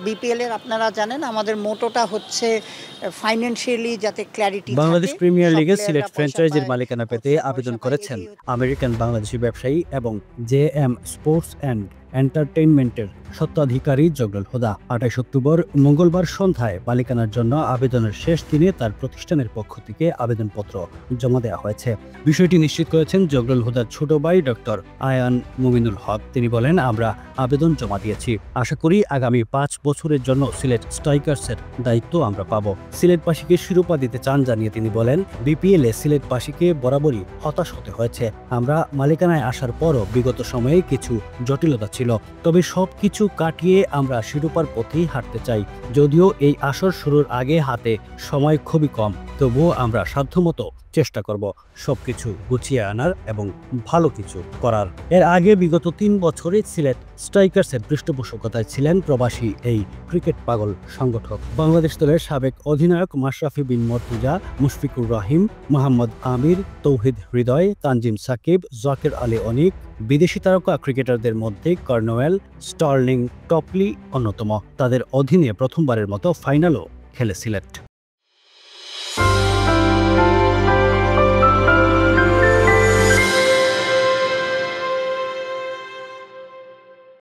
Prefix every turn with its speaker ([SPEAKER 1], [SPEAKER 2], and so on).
[SPEAKER 1] BPL এর আপনারা জানেন আমাদের মোটোটা হচ্ছে ফাইন্যান্সিয়ালি যাতে ক্ল্যারিটি থাকে।
[SPEAKER 2] বাংলাদেশ প্রিমিয়ার
[SPEAKER 1] সব
[SPEAKER 2] লিগে
[SPEAKER 1] প্লেয়াররা
[SPEAKER 2] সিলেট
[SPEAKER 1] পয়সা
[SPEAKER 2] ফ্র্যাঞ্চাইজির
[SPEAKER 1] পায়,
[SPEAKER 2] মালিকানা পেতে
[SPEAKER 1] কোচরা
[SPEAKER 2] আবেদন
[SPEAKER 1] পয়সা পায়,
[SPEAKER 2] করেছেন
[SPEAKER 1] এটাই
[SPEAKER 2] আমেরিকান বাংলাদেশি ব্যবসায়ী এবং জেএম স্পোর্টস অ্যান্ড এন্টারটেইনমেন্টের স্বত্বাধিকারী জগলুল হুদা। ২৮ অক্টোবর মঙ্গলবার সন্ধ্যায় মালিকানার জন্য আবেদনের শেষ দিনে তার প্রতিষ্ঠানের পক্ষ থেকে আবেদনপত্র জমা দেওয়া হয়েছে। বিষয়টি নিশ্চিত করেছেন জগলুল হুদার ছোট ভাই ডক্টর আয়ান মুমিনুল হক। তিনি বলেন, আমরা আবেদন জমা দিয়েছি, আশা করি আগামী ৫ বছরের জন্য সিলেট স্ট্রাইকার্সের দায়িত্ব আমরা পাব। সিলেটবাসীকে শিরোপা দিতে চান জানিয়ে তিনি বলেন, বিপিএলে সিলেটবাসীকে বরাবরই হতাশ হতে হয়েছে। আমরা মালিকানায় আসার পরও বিগত সময়ে কিছু জটিলতা ছিল, তবে সবকিছু কাটিয়ে আমরা শিরোপার পথেই হাঁটতে চাই। যদিও এই আসর শুরুর আগে হাতে সময় খুবই কম, তবুও আমরা সাধ্যমতো চেষ্টা করব সবকিছু গুছিয়ে আনার এবং ভালো কিছু করার। এর আগে বিগত ৩ বছরে সিলেট স্ট্রাইকার্সের পৃষ্ঠপোষকতায় ছিলেন প্রবাসী এই ক্রিকেট পাগল সংগঠক। বাংলাদেশ দলের সাবেক অধিনায়ক মাশরাফি বিন মর্তুজা, মুশফিকুর রহিম, মোহাম্মদ আমির, তৌহিদ হৃদয়, তানজিম সাকিব, জাকির আলী অনিক। বিদেশি তারকা ক্রিকেটারদের মধ্যে কর্নওয়েল, স্টার্লিং, টপলি অন্যতম। তাদের অধীনে প্রথমবারের মতো ফাইনালও খেলে সিলেট।